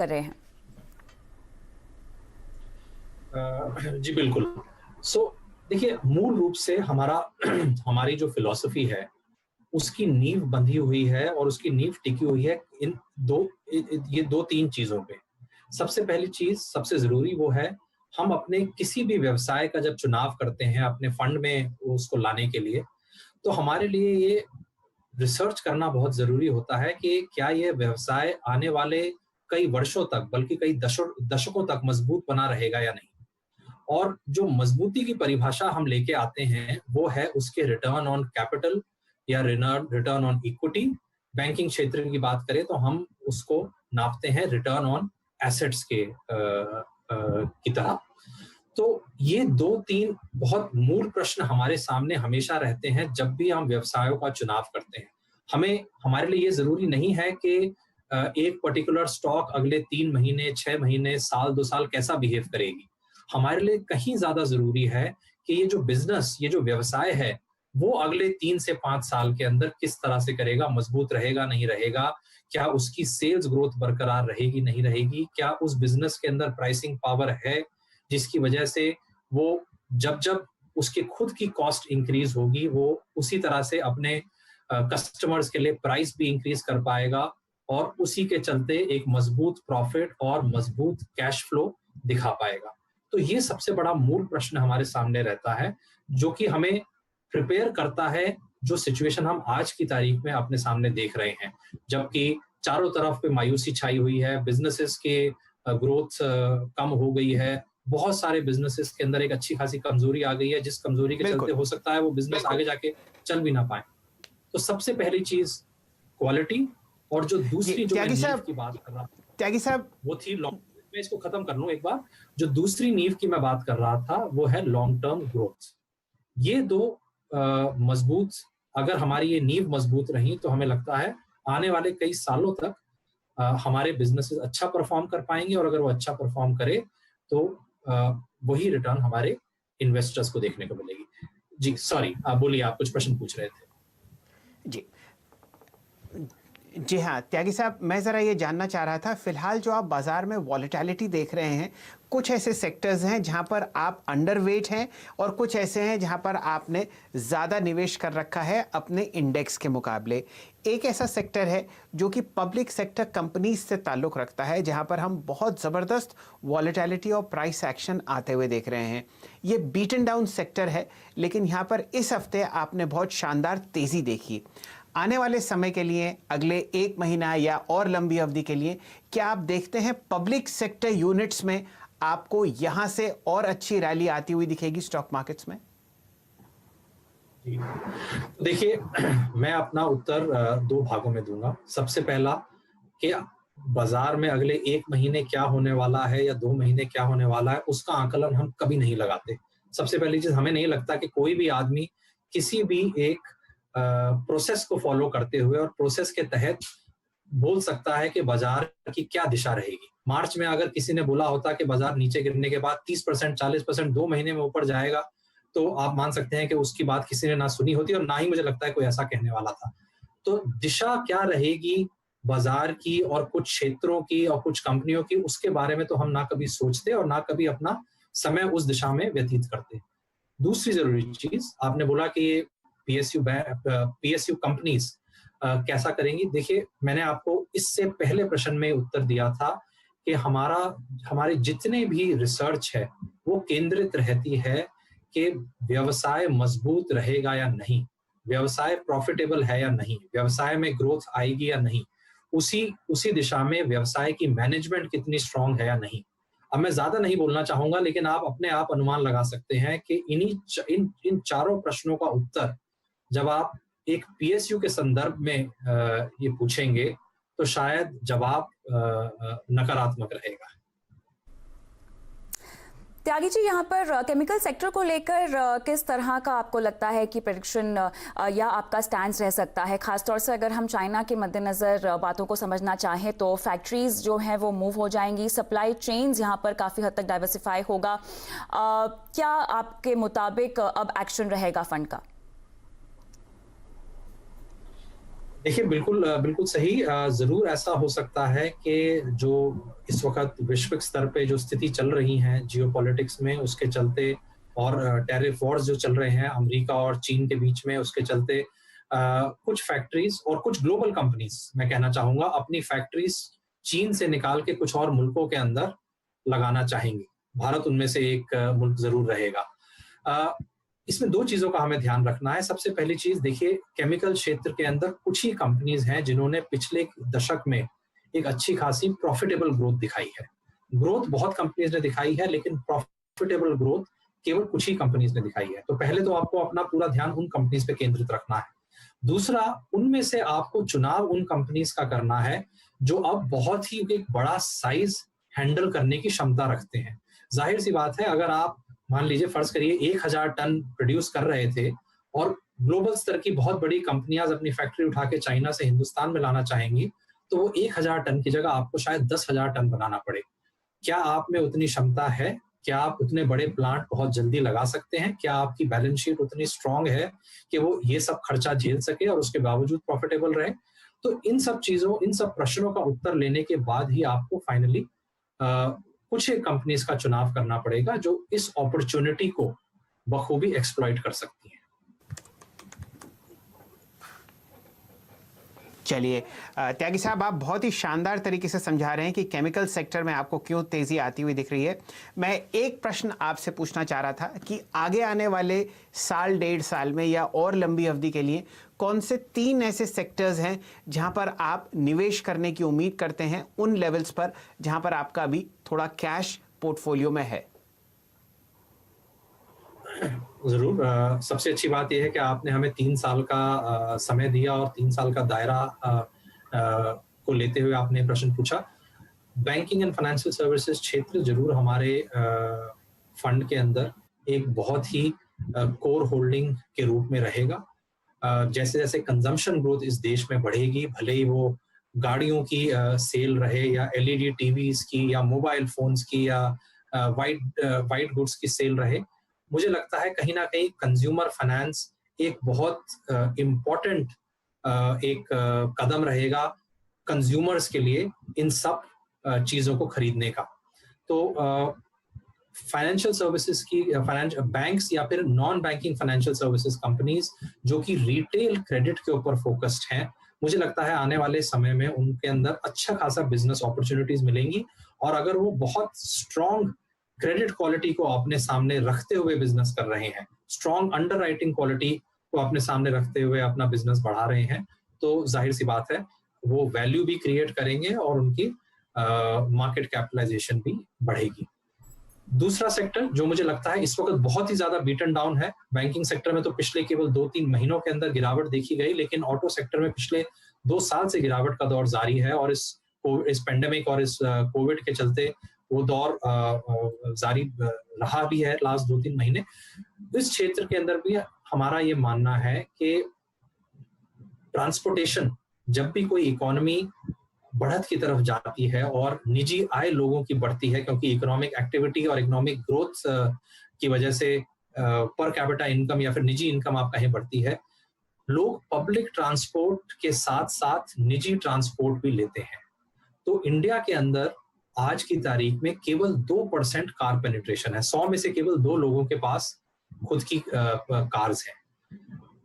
कर रहे हैं। जी बिल्कुल। देखिए, मूल रूप से हमारा हमारी जो फिलॉसफी है उसकी नींव बंधी हुई है और उसकी नींव टिकी हुई है इन ये दो तीन चीजों पे। सबसे पहली चीज, सबसे जरूरी वो है, हम अपने किसी भी व्यवसाय का जब चुनाव करते हैं अपने फंड में उसको लाने के लिए, तो हमारे लिए ये रिसर्च करना बहुत जरूरी होता है कि क्या ये व्यवसाय आने वाले कई वर्षों तक, बल्कि कई दशकों तक मजबूत बना रहेगा या नहीं। और जो मजबूती की परिभाषा हम लेके आते हैं वो है उसके रिटर्न ऑन कैपिटल या रिटर्न ऑन इक्विटी। बैंकिंग क्षेत्र की बात करें तो हम उसको नापते हैं रिटर्न ऑन एसेट्स के की तरह। तो ये दो तीन बहुत मूल प्रश्न हमारे सामने हमेशा रहते हैं जब भी हम व्यवसायों का चुनाव करते हैं। हमारे लिए ये जरूरी नहीं है कि एक पर्टिकुलर स्टॉक अगले 3 महीने, 6 महीने, साल, 2 साल कैसा बिहेव करेगी। हमारे लिए कहीं ज्यादा जरूरी है कि ये जो बिजनेस, ये जो व्यवसाय है, वो अगले 3 से 5 साल के अंदर किस तरह से करेगा, मजबूत रहेगा, नहीं रहेगा, क्या उसकी सेल्स ग्रोथ बरकरार रहेगी, नहीं रहेगी, क्या उस बिजनेस के अंदर प्राइसिंग पावर है जिसकी वजह से वो जब जब उसके खुद की कॉस्ट इंक्रीज होगी वो उसी तरह से अपने कस्टमर्स के लिए प्राइस भी इंक्रीज कर पाएगा और उसी के चलते एक मजबूत प्रॉफिट और मजबूत कैश फ्लो दिखा पाएगा। तो ये सबसे बड़ा मूल प्रश्न हमारे सामने रहता है जो कि हमें प्रिपेयर करता है जो सिचुएशन हम आज की तारीख में अपने सामने देख रहे हैं, जबकि चारों तरफ पे मायूसी छाई हुई है, बिजनेसेस के ग्रोथ कम हो गई है, बहुत सारे बिजनेसेस के अंदर एक अच्छी खासी कमजोरी आ गई है जिस कमजोरी के चलते हो सकता है वो बिजनेस आगे जाके चल भी ना पाए। तो सबसे पहली चीज क्वालिटी, और जो दूसरी जो मैं नींव की बात कर रहा था त्यागी साहब, वो थी मैं इसको खत्म कर लूं एक बार। जो दूसरी नींव की मैं बात कर रहा था वो है लॉन्ग टर्म ग्रोथ। ये दो मजबूत, अगर हमारी ये नींव मजबूत रही तो हमें लगता है आने वाले कई सालों तक हमारे बिजनेसेस अच्छा परफॉर्म कर पाएंगे, और अगर वो अच्छा परफॉर्म करे तो वही रिटर्न हमारे इन्वेस्टर्स को देखने को मिलेगी। जी सॉरी, आप बोलिए, आप कुछ प्रश्न पूछ रहे थे। जी हाँ त्यागी साहब, मैं ज़रा ये जानना चाह रहा था, फिलहाल जो आप बाज़ार में वॉलेटिलिटी देख रहे हैं, कुछ ऐसे सेक्टर्स हैं जहां पर आप अंडरवेट हैं और कुछ ऐसे हैं जहां पर आपने ज़्यादा निवेश कर रखा है अपने इंडेक्स के मुकाबले। एक ऐसा सेक्टर है जो कि पब्लिक सेक्टर कंपनीज से ताल्लुक़ रखता है, जहां पर हम बहुत ज़बरदस्त वॉलेटिलिटी और प्राइस एक्शन आते हुए देख रहे हैं। ये बीटन डाउन सेक्टर है, लेकिन यहाँ पर इस हफ्ते आपने बहुत शानदार तेज़ी देखी। आने वाले समय के लिए, अगले 1 महीना या और लंबी अवधि के लिए, क्या आप देखते हैं पब्लिक सेक्टर यूनिट्स में आपको यहां से और अच्छी रैली आती हुई दिखेगी स्टॉक मार्केट्स में? देखिए, मैं अपना उत्तर 2 भागों में दूंगा। सबसे पहला कि बाजार में अगले 1 महीने क्या होने वाला है या 2 महीने क्या होने वाला है, उसका आकलन हम कभी नहीं लगाते। सबसे पहली चीज, हमें नहीं लगता कि कोई भी आदमी किसी भी एक प्रोसेस को फॉलो करते हुए और प्रोसेस के तहत बोल सकता है कि बाजार की क्या दिशा रहेगी। मार्च में अगर किसी ने बोला होता कि बाजार नीचे गिरने के बाद 30%, 40% 2 महीने में ऊपर जाएगा, तो आप मान सकते हैं कि उसकी बात किसी ने ना सुनी होती और ना ही मुझे लगता है कोई ऐसा कहने वाला था। तो दिशा क्या रहेगी बाजार की और कुछ क्षेत्रों की और कुछ कंपनियों की, उसके बारे में तो हम ना कभी सोचते और ना कभी अपना समय उस दिशा में व्यतीत करते। दूसरी जरूरी चीज, आपने बोला कि ये पीएसयू कंपनीज कैसा करेंगी। देखिए, मैंने आपको इससे पहले प्रश्न में उत्तर दिया था कि हमारे जितने भी रिसर्च है वो केंद्रित रहती है कि व्यवसाय मजबूत रहेगा या नहीं, व्यवसाय प्रॉफिटेबल है या नहीं, व्यवसाय में ग्रोथ आएगी या नहीं, उसी दिशा में व्यवसाय की मैनेजमेंट कितनी स्ट्रांग है या नहीं। अब मैं ज्यादा नहीं बोलना चाहूंगा, लेकिन आप अपने आप अनुमान लगा सकते हैं कि इन चारों प्रश्नों का उत्तर जब आप एक पीएसयू के संदर्भ में ये पूछेंगे तो शायद जवाब नकारात्मक रहेगा। त्यागी जी, यहाँ पर केमिकल सेक्टर को लेकर किस तरह का आपको लगता है कि प्रेडिक्शन या आपका स्टैंड रह सकता है? खासतौर से अगर हम चाइना के मद्देनज़र बातों को समझना चाहें तो फैक्ट्रीज जो हैं वो मूव हो जाएंगी, सप्लाई चेन्स यहाँ पर काफ़ी हद तक डाइवर्सिफाई होगा। क्या आपके मुताबिक अब एक्शन रहेगा फंड का? देखिए बिल्कुल सही। जरूर ऐसा हो सकता है कि जो इस वक्त वैश्विक स्तर पे जो स्थिति चल रही है जियोपॉलिटिक्स में, उसके चलते, और टैरिफ वॉर्स जो चल रहे हैं अमेरिका और चीन के बीच में, उसके चलते कुछ फैक्ट्रीज और कुछ ग्लोबल कंपनीज, मैं कहना चाहूंगा, अपनी फैक्ट्रीज चीन से निकाल के कुछ और मुल्कों के अंदर लगाना चाहेंगे। भारत उनमें से एक मुल्क जरूर रहेगा। अ, इसमें दो चीजों का हमें ध्यान रखना है। सबसे पहली चीज, देखिए, केमिकल क्षेत्र के अंदर कुछ ही कंपनीज हैं जिन्होंने पिछले दशक में एक अच्छी खासी प्रॉफिटेबल ग्रोथ दिखाई है। ग्रोथ बहुत कंपनीज ने दिखाई है, लेकिन प्रॉफिटेबल ग्रोथ केवल कुछ ही कंपनीज ने दिखाई है। तो पहले तो आपको अपना पूरा ध्यान उन कंपनीज पे केंद्रित रखना है। दूसरा, उनमें से आपको चुनाव उन कंपनीज का करना है जो अब बहुत ही एक बड़ा साइज हैंडल करने की क्षमता रखते हैं। जाहिर सी बात है, अगर आप मान लीजिए फर्ज करिए 1000 टन प्रोड्यूस कर रहे थे और ग्लोबल स्तर की बहुत बड़ी कंपनियां अपनी फैक्ट्री उठा के चाइना से हिंदुस्तान में लाना चाहेंगी, तो वो 1000 टन की जगह आपको शायद 10,000 टन बनाना पड़े। क्या आप में उतनी क्षमता है? क्या आप उतने बड़े प्लांट बहुत जल्दी लगा सकते हैं? क्या आपकी बैलेंस शीट उतनी स्ट्रांग है कि वो ये सब खर्चा झेल सके और उसके बावजूद प्रॉफिटेबल रहे? तो इन सब चीजों, इन सब प्रश्नों का उत्तर लेने के बाद ही आपको फाइनली कुछ एक कंपनीज का चुनाव करना पड़ेगा जो इस अपॉर्चुनिटी को बखूबी एक्सप्लॉइट कर सकती हैं। चलिए त्यागी साहब, आप बहुत ही शानदार तरीके से समझा रहे हैं कि केमिकल सेक्टर में आपको क्यों तेजी आती हुई दिख रही है। मैं एक प्रश्न आपसे पूछना चाह रहा था कि आगे आने वाले साल, 1.5 साल में या और लंबी अवधि के लिए कौन से 3 ऐसे सेक्टर्स हैं जहां पर आप निवेश करने की उम्मीद करते हैं, उन लेवल्स पर जहां पर आपका अभी थोड़ा कैश पोर्टफोलियो में है? जरूर। सबसे अच्छी बात यह है कि आपने हमें 3 साल का समय दिया और 3 साल का दायरा को लेते हुए आपने प्रश्न पूछा। बैंकिंग एंड फाइनेंशियल सर्विसेज क्षेत्र जरूर हमारे फंड के अंदर एक बहुत ही कोर होल्डिंग के रूप में रहेगा। जैसे जैसे कंजम्पशन ग्रोथ इस देश में बढ़ेगी, भले ही वो गाड़ियों की सेल रहे या एलईडी टीवीज की या मोबाइल फोन्स की या वाइट गुड्स की सेल रहे, मुझे लगता है कहीं ना कहीं कंज्यूमर फाइनेंस एक बहुत इम्पोर्टेंट एक कदम रहेगा कंज्यूमर्स के लिए इन सब चीजों को खरीदने का। तो फाइनेंशियल सर्विसेज की बैंक्स या फिर non banking financial services companies जो कि रिटेल क्रेडिट के ऊपर फोकस्ड हैं, मुझे लगता है आने वाले समय में उनके अंदर अच्छा खासा बिजनेस अपॉर्चुनिटीज मिलेंगी। और अगर वो बहुत स्ट्रॉन्ग क्रेडिट क्वालिटी को अपने सामने रखते हुए बिजनेस कर रहे हैं, स्ट्रॉन्ग अंडरराइटिंग क्वालिटी को अपने सामने रखते हुए अपना बिजनेस बढ़ा रहे हैं, तो जाहिर सी बात है वो वैल्यू भी क्रिएट करेंगे और उनकी मार्केट कैपिटलाइजेशन भी बढ़ेगी। दूसरा सेक्टर जो मुझे लगता है इस वक्त बहुत ही ज्यादा बीटन डाउन है, बैंकिंग सेक्टर में तो पिछले केवल 2-3 महीनों के अंदर गिरावट देखी गई, लेकिन ऑटो सेक्टर में पिछले 2 साल से गिरावट का दौर जारी है और इस पेंडेमिक और इस कोविड के चलते वो दौर जारी रहा भी है लास्ट 2-3 महीने। इस क्षेत्र के अंदर भी हमारा ये मानना है कि ट्रांसपोर्टेशन, जब भी कोई इकोनॉमी बढ़त की तरफ जाती है और निजी आय लोगों की बढ़ती है, क्योंकि इकोनॉमिक एक्टिविटी और इकोनॉमिक ग्रोथ की वजह से पर कैपिटा इनकम या फिर निजी इनकम आप कहीं बढ़ती है, लोग पब्लिक ट्रांसपोर्ट के साथ साथ निजी ट्रांसपोर्ट भी लेते हैं। तो इंडिया के अंदर आज की तारीख में केवल 2% कार पेनिट्रेशन है। 100 में से केवल 2 लोगों के पास खुद की कार्स हैं।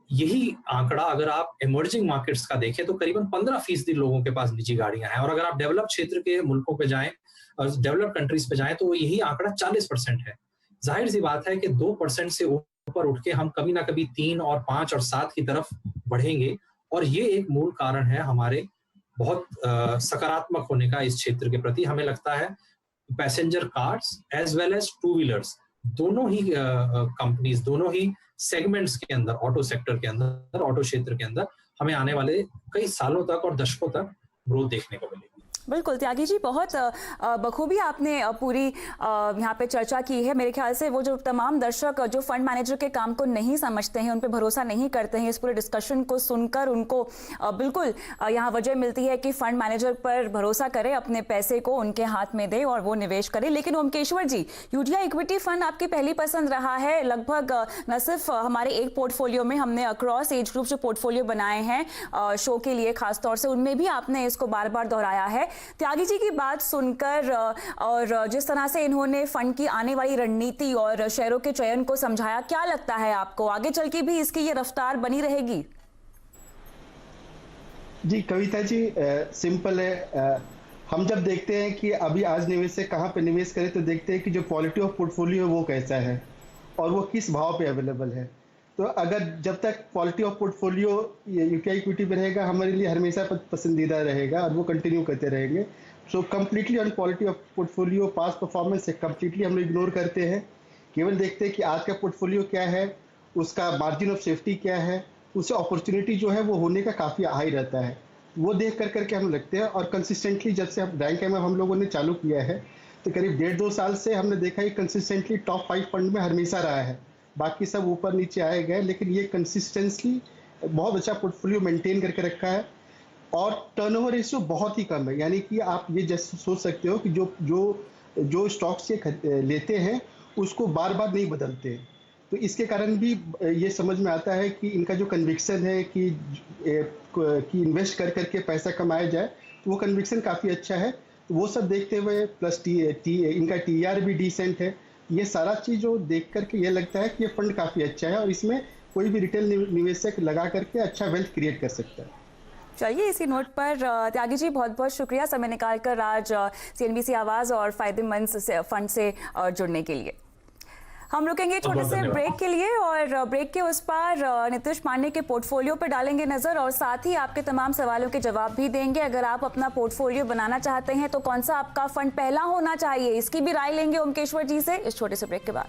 यही आंकड़ा अगर आप इमर्जिंग मार्केट्स का देखें तो करीबन 15% लोगों के पास निजी गाड़ियां हैं, और अगर आप डेवलप क्षेत्र के मुल्कों पे जाएं और डेवलप कंट्रीज पे जाएं तो यही आंकड़ा 40% है। जाहिर सी बात है कि 2% से ऊपर उठ के हम कभी ना कभी 3 और 5 और 7 की तरफ बढ़ेंगे, और ये एक मूल कारण है हमारे बहुत सकारात्मक होने का इस क्षेत्र के प्रति। हमें लगता है passenger cars as well as 2 wheelers, दोनों ही कंपनीज, दोनों ही सेगमेंट्स के अंदर, ऑटो सेक्टर के अंदर, ऑटो क्षेत्र के अंदर हमें आने वाले कई सालों तक और दशकों तक ग्रोथ देखने को मिलेगी। बिल्कुल त्यागी जी, बहुत बखूबी आपने पूरी यहाँ पे चर्चा की है। मेरे ख्याल से वो जो तमाम दर्शक जो फंड मैनेजर के काम को नहीं समझते हैं, उन पे भरोसा नहीं करते हैं, इस पूरे डिस्कशन को सुनकर उनको बिल्कुल यहाँ वजह मिलती है कि फंड मैनेजर पर भरोसा करें, अपने पैसे को उनके हाथ में दे और वो निवेश करें। लेकिन ओमकेश्वर जी, यूटीआई इक्विटी फंड आपकी पहली पसंद रहा है। लगभग न सिर्फ हमारे एक पोर्टफोलियो में, हमने अक्रॉस एज ग्रुप जो पोर्टफोलियो बनाए हैं शो के लिए खासतौर से, उनमें भी आपने इसको बार बार दोहराया है। त्यागी जी की बात सुनकर और जिस तरह से इन्होंने फंड की आने वाली रणनीति और शेयरों के चयन को समझाया, क्या लगता है आपको आगे चल के भी इसकी ये रफ्तार बनी रहेगी? जी कविता जी, सिंपल है। हम जब देखते हैं कि अभी आज निवेश से कहाँ पे निवेश करें, तो देखते हैं कि जो क्वालिटी ऑफ पोर्टफोलियो है वो कैसा है और वो किस भाव पे अवेलेबल है। तो अगर जब तक quality of portfolio UTI equity में रहेगा, हमारे लिए हमेशा पसंदीदा रहेगा और वो कंटिन्यू करते रहेंगे। So completely on quality of portfolio, pass performance से कम्प्लीटली हम लोग इग्नोर करते हैं। केवल देखते हैं कि आज का पोर्टफोलियो क्या है, उसका मार्जिन ऑफ सेफ्टी क्या है, उससे अपॉर्चुनिटी जो है वो होने का काफ़ी हाई रहता है। वो देख करके हम लगते हैं। और कंसिस्टेंटली जब से रैंक एम हम लोगों ने चालू किया है, तो करीब 1.5-2 साल से हमने देखा है कंसिस्टेंटली टॉप 5 फंड में हमेशा रहा है। बाकी सब ऊपर नीचे आए गए, लेकिन ये कंसिस्टेंटली बहुत अच्छा पोर्टफोलियो मेंटेन करके रखा है। और टर्नओवर रेशियो बहुत ही कम है, यानी कि आप ये जैसे सोच सकते हो कि जो स्टॉक्स ये लेते हैं उसको बार बार नहीं बदलते। तो इसके कारण भी ये समझ में आता है कि इनका जो कन्विक्शन है कि इन्वेस्ट कर करके पैसा कमाया जाए, तो वो कन्विक्शन काफ़ी अच्छा है। तो वो सब देखते हुए प्लस इनका TER भी डिसेंट है। ये सारा चीज़ जो देख करके ये लगता है कि ये फंड काफ़ी अच्छा है और इसमें कोई भी रिटेल निवेशक लगा करके अच्छा वेल्थ क्रिएट कर सकता है। चलिए, इसी नोट पर त्यागी जी बहुत बहुत शुक्रिया समय निकालकर आज CNBC आवाज़ और फायदेमंद फंड से जुड़ने के लिए। हम रुकेंगे छोटे से ब्रेक के लिए और ब्रेक के उस पार नीतीश पांडे के पोर्टफोलियो पर डालेंगे नजर और साथ ही आपके तमाम सवालों के जवाब भी देंगे। अगर आप अपना पोर्टफोलियो बनाना चाहते हैं तो कौन सा आपका फंड पहला होना चाहिए, इसकी भी राय लेंगे ओमकेश्वर जी से इस छोटे से ब्रेक के बाद।